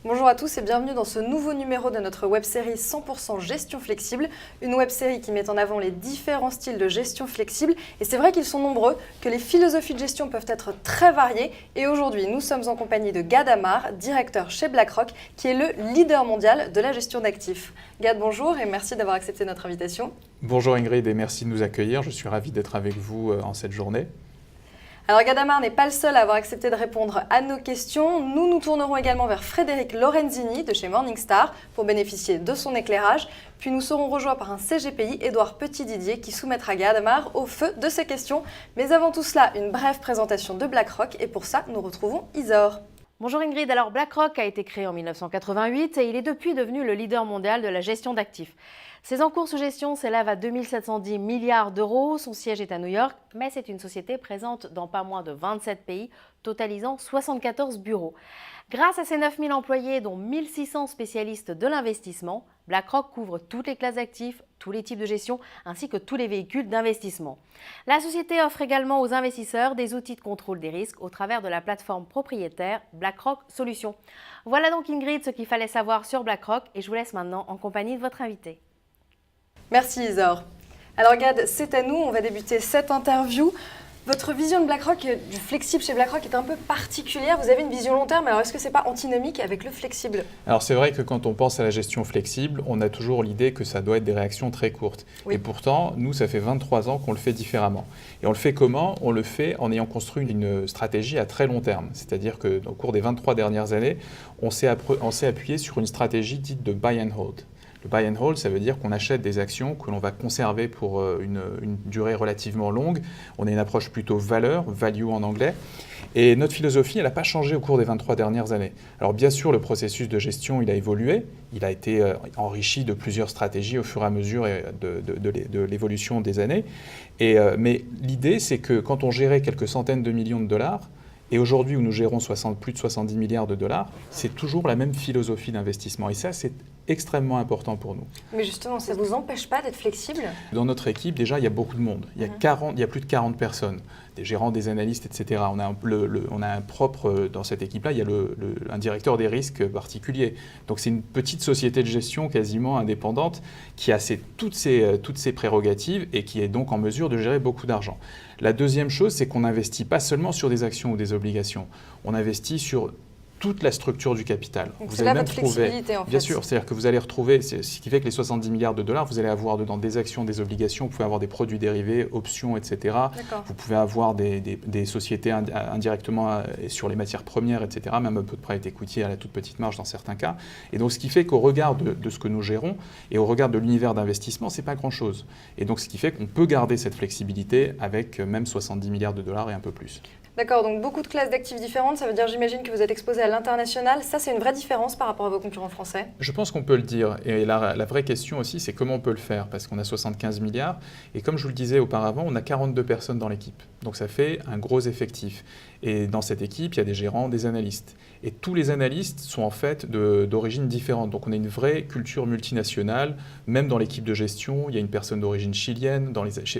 Bonjour à tous et bienvenue dans ce nouveau numéro de notre web-série 100% gestion flexible, une web-série qui met en avant les différents styles de gestion flexible. Et c'est vrai qu'ils sont nombreux, que les philosophies de gestion peuvent être très variées. Et aujourd'hui, nous sommes en compagnie de Gad Amar, directeur chez BlackRock, qui est le leader mondial de la gestion d'actifs. Gad, bonjour et merci d'avoir accepté notre invitation. Bonjour Ingrid et merci de nous accueillir. Je suis ravi d'être avec vous en cette journée. Alors Gad Amar n'est pas le seul à avoir accepté de répondre à nos questions. Nous nous tournerons également vers Frédéric Lorenzini de chez Morningstar pour bénéficier de son éclairage. Puis nous serons rejoints par un CGPI, Édouard Petit-Didier, qui soumettra Gad Amar au feu de ses questions. Mais avant tout cela, une brève présentation de BlackRock et pour ça, nous retrouvons Isor. Bonjour Ingrid, alors BlackRock a été créé en 1988 et il est depuis devenu le leader mondial de la gestion d'actifs. Ses encours sous gestion s'élèvent à 2710 milliards d'euros, son siège est à New York, mais c'est une société présente dans pas moins de 27 pays, totalisant 74 bureaux. Grâce à ses 9000 employés, dont 1600 spécialistes de l'investissement, BlackRock couvre toutes les classes d'actifs, tous les types de gestion, ainsi que tous les véhicules d'investissement. La société offre également aux investisseurs des outils de contrôle des risques au travers de la plateforme propriétaire BlackRock Solutions. Voilà donc Ingrid ce qu'il fallait savoir sur BlackRock et je vous laisse maintenant en compagnie de votre invité. Merci Isor. Alors Gad, c'est à nous, on va débuter cette interview. Votre vision de BlackRock, du flexible chez BlackRock est un peu particulière. Vous avez une vision long terme, alors est-ce que ce n'est pas antinomique avec le flexible? Alors c'est vrai que quand on pense à la gestion flexible, on a toujours l'idée que ça doit être des réactions très courtes. Oui. Et pourtant, nous, ça fait 23 ans qu'on le fait différemment. Et on le fait comment? On le fait en ayant construit une stratégie à très long terme. C'est-à-dire qu'au cours des 23 dernières années, on s'est appuyé sur une stratégie dite de buy and hold. Le buy and hold, ça veut dire qu'on achète des actions que l'on va conserver pour une durée relativement longue. On a une approche plutôt valeur, value en anglais. Et notre philosophie, elle n'a pas changé au cours des 23 dernières années. Alors bien sûr, le processus de gestion, il a évolué. Il a été enrichi de plusieurs stratégies au fur et à mesure de l'évolution des années. Mais l'idée, c'est que quand on gérait quelques centaines de millions de dollars, et aujourd'hui où nous gérons plus de 70 milliards de dollars, c'est toujours la même philosophie d'investissement. Et ça, c'est extrêmement important pour nous. Mais justement, ça ne vous empêche pas d'être flexible? Dans notre équipe, déjà, il y a beaucoup de monde. Il y a plus de 40 personnes, des gérants, des analystes, etc. On a un propre, dans cette équipe-là, il y a un directeur des risques particulier. Donc c'est une petite société de gestion quasiment indépendante qui a toutes ses prérogatives et qui est donc en mesure de gérer beaucoup d'argent. La deuxième chose, c'est qu'on n'investit pas seulement sur des actions ou des obligations. On investit sur toute la structure du capital. Donc c'est là votre flexibilité en fait. Bien sûr, c'est-à-dire que vous allez retrouver, ce qui fait que les 70 milliards de dollars, vous allez avoir dedans des actions, des obligations, vous pouvez avoir des produits dérivés, options, etc. Vous pouvez avoir des sociétés indirectement sur les matières premières, etc. Même un peu de private equity à la toute petite marge dans certains cas. Et donc ce qui fait qu'au regard de ce que nous gérons et au regard de l'univers d'investissement, c'est pas grand-chose. Et donc ce qui fait qu'on peut garder cette flexibilité avec même 70 milliards de dollars et un peu plus. D'accord, donc beaucoup de classes d'actifs différentes, ça veut dire j'imagine que vous êtes exposé à l'international. Ça, c'est une vraie différence par rapport à vos concurrents français? Je pense qu'on peut le dire. Et la vraie question aussi, c'est comment on peut le faire? Parce qu'on a 75 milliards. Et comme je vous le disais auparavant, on a 42 personnes dans l'équipe. Donc ça fait un gros effectif. Et dans cette équipe, il y a des gérants, des analystes. Et tous les analystes sont en fait d'origine différente. Donc on a une vraie culture multinationale. Même dans l'équipe de gestion, il y a une personne d'origine chilienne.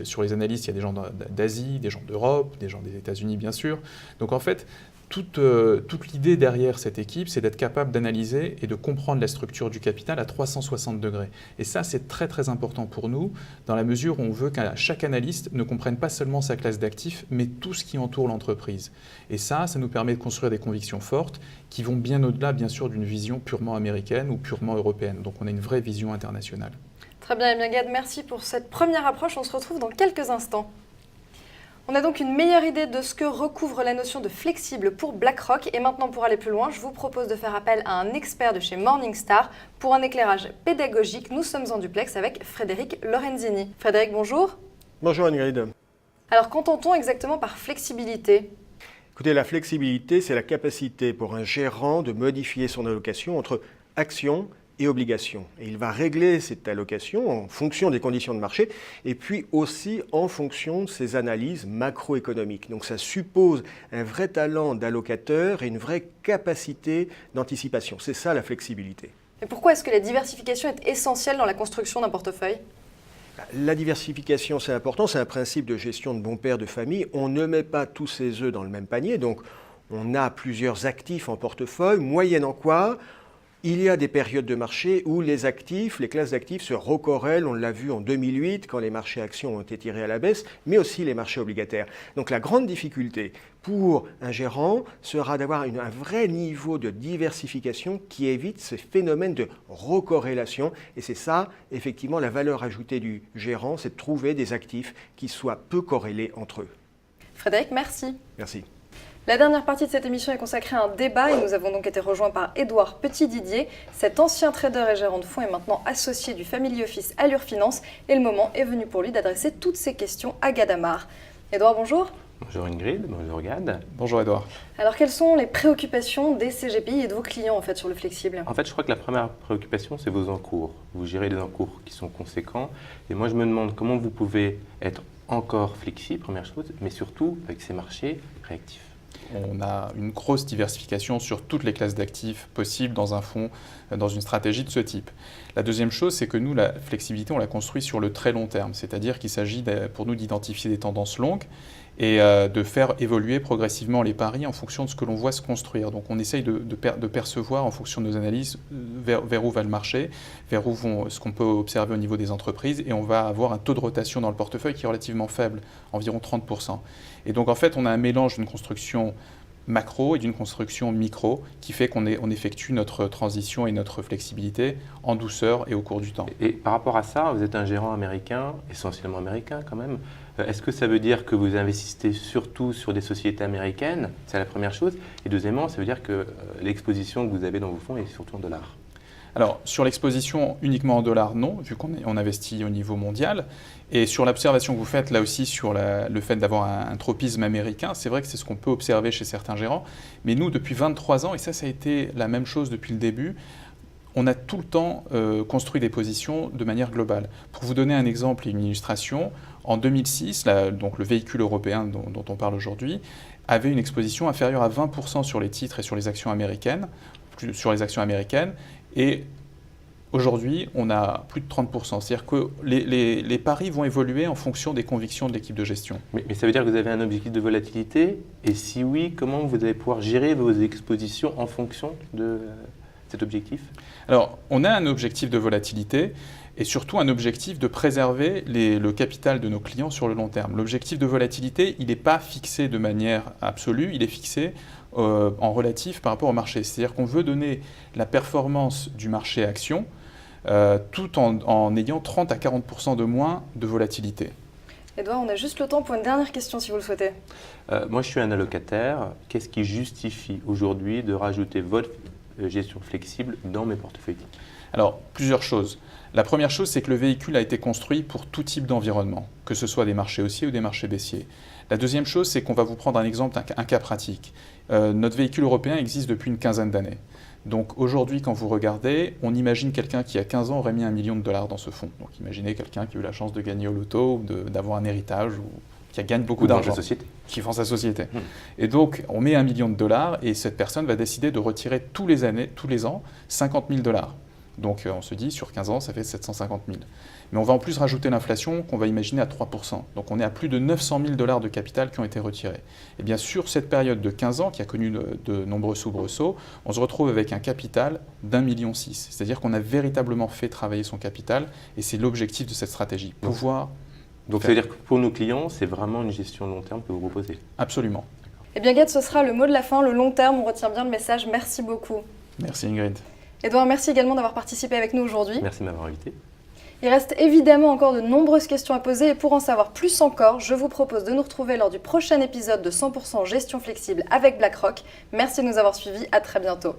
Sur les analystes, il y a des gens d'Asie, des gens d'Europe, des gens des États-Unis, bien sûr. Donc en fait, toute l'idée derrière cette équipe, c'est d'être capable d'analyser et de comprendre la structure du capital à 360 degrés. Et ça, c'est très très important pour nous, dans la mesure où on veut que chaque analyste ne comprenne pas seulement sa classe d'actifs, mais tout ce qui entoure l'entreprise. Et ça nous permet de construire des convictions fortes qui vont bien au-delà, bien sûr, d'une vision purement américaine ou purement européenne. Donc on a une vraie vision internationale. Très bien, Gad, merci pour cette première approche. On se retrouve dans quelques instants. On a donc une meilleure idée de ce que recouvre la notion de flexible pour BlackRock. Et maintenant, pour aller plus loin, je vous propose de faire appel à un expert de chez Morningstar pour un éclairage pédagogique. Nous sommes en duplex avec Frédéric Lorenzini. Frédéric, bonjour. Bonjour Ingrid. Alors, qu'entend-on exactement par flexibilité? Écoutez, la flexibilité, c'est la capacité pour un gérant de modifier son allocation entre actions et obligations. Et il va régler cette allocation en fonction des conditions de marché et puis aussi en fonction de ses analyses macroéconomiques. Donc ça suppose un vrai talent d'allocateur et une vraie capacité d'anticipation. C'est ça la flexibilité. Et pourquoi est-ce que la diversification est essentielle dans la construction d'un portefeuille? La diversification, c'est important, c'est un principe de gestion de bon père de famille. On ne met pas tous ses œufs dans le même panier, donc on a plusieurs actifs en portefeuille, moyennant quoi Il y a des périodes de marché où les classes d'actifs se recorrèlent. On l'a vu en 2008 quand les marchés actions ont été tirés à la baisse, mais aussi les marchés obligataires. Donc la grande difficulté pour un gérant sera d'avoir un vrai niveau de diversification qui évite ce phénomène de recorrélation. Et c'est ça, effectivement, la valeur ajoutée du gérant, c'est de trouver des actifs qui soient peu corrélés entre eux. Frédéric, merci. Merci. La dernière partie de cette émission est consacrée à un débat et nous avons donc été rejoints par Édouard Petit-Didier. Cet ancien trader et gérant de fonds est maintenant associé du Family Office Allure Finance et le moment est venu pour lui d'adresser toutes ces questions à Gad Amar. Édouard, bonjour. Bonjour Ingrid, bonjour Gad. Bonjour Édouard. Alors quelles sont les préoccupations des CGPI et de vos clients en fait sur le flexible ? En fait, je crois que la première préoccupation, c'est vos encours. Vous gérez des encours qui sont conséquents et moi je me demande comment vous pouvez être encore flexible, première chose, mais surtout avec ces marchés réactifs. On a une grosse diversification sur toutes les classes d'actifs possibles dans un fonds, dans une stratégie de ce type. La deuxième chose, c'est que nous, la flexibilité, on la construit sur le très long terme, c'est-à-dire qu'il s'agit pour nous d'identifier des tendances longues et de faire évoluer progressivement les paris en fonction de ce que l'on voit se construire. Donc on essaye de percevoir en fonction de nos analyses vers où va le marché, vers où vont ce qu'on peut observer au niveau des entreprises, et on va avoir un taux de rotation dans le portefeuille qui est relativement faible, environ 30%. Et donc en fait, on a un mélange d'une construction macro et d'une construction micro qui fait qu'on effectue notre transition et notre flexibilité en douceur et au cours du temps. Et par rapport à ça, vous êtes un gérant américain, essentiellement américain quand même. Est-ce que ça veut dire que vous investissez surtout sur des sociétés américaines? C'est la première chose. Et deuxièmement, ça veut dire que l'exposition que vous avez dans vos fonds est surtout en dollars. Alors, sur l'exposition uniquement en dollars, non, vu qu'on investit au niveau mondial. Et sur l'observation que vous faites, là aussi, sur le fait d'avoir un tropisme américain, c'est vrai que c'est ce qu'on peut observer chez certains gérants. Mais nous, depuis 23 ans, et ça a été la même chose depuis le début, on a tout le temps construit des positions de manière globale. Pour vous donner un exemple et une illustration, en 2006, donc le véhicule européen dont on parle aujourd'hui, avait une exposition inférieure à 20% sur les titres et sur les actions américaines, et aujourd'hui, on a plus de 30%. C'est-à-dire que les paris vont évoluer en fonction des convictions de l'équipe de gestion. Mais ça veut dire que vous avez un objectif de volatilité? Et si oui, comment vous allez pouvoir gérer vos expositions en fonction de cet objectif? Alors, on a un objectif de volatilité et surtout un objectif de préserver le capital de nos clients sur le long terme. L'objectif de volatilité, il n'est pas fixé de manière absolue, il est fixé en relatif par rapport au marché. C'est-à-dire qu'on veut donner la performance du marché action tout en ayant 30 à 40% de moins de volatilité. Édouard, on a juste le temps pour une dernière question si vous le souhaitez. Moi, je suis un allocataire. Qu'est-ce qui justifie aujourd'hui de rajouter votre gestion flexible dans mes portefeuilles? Alors, plusieurs choses. La première chose, c'est que le véhicule a été construit pour tout type d'environnement, que ce soit des marchés haussiers ou des marchés baissiers. La deuxième chose, c'est qu'on va vous prendre un exemple, un cas pratique. Notre véhicule européen existe depuis une quinzaine d'années. Donc aujourd'hui, quand vous regardez, on imagine quelqu'un qui, à 15 ans, aurait mis $1 million dans ce fonds. Donc imaginez quelqu'un qui a eu la chance de gagner au loto, ou d'avoir un héritage, ou qui gagne beaucoup d'argent. Qui vend sa société. Et donc, on met $1 million et cette personne va décider de retirer tous les ans, $50 000. Donc on se dit, sur 15 ans, ça fait 750 000. Mais on va en plus rajouter l'inflation qu'on va imaginer à 3%. Donc on est à plus de $900 000 de capital qui ont été retirés. Et bien sur cette période de 15 ans, qui a connu de nombreux soubresauts, on se retrouve avec un capital d'1,6 million. C'est-à-dire qu'on a véritablement fait travailler son capital, et c'est l'objectif de cette stratégie. Donc ça veut dire que pour nos clients, c'est vraiment une gestion long terme que vous proposez? Absolument. Eh bien Gad, ce sera le mot de la fin, le long terme, on retient bien le message. Merci beaucoup. Merci Ingrid. Édouard, merci également d'avoir participé avec nous aujourd'hui. Merci de m'avoir invité. Il reste évidemment encore de nombreuses questions à poser et pour en savoir plus encore, je vous propose de nous retrouver lors du prochain épisode de 100% Gestion Flexible avec BlackRock. Merci de nous avoir suivis, à très bientôt.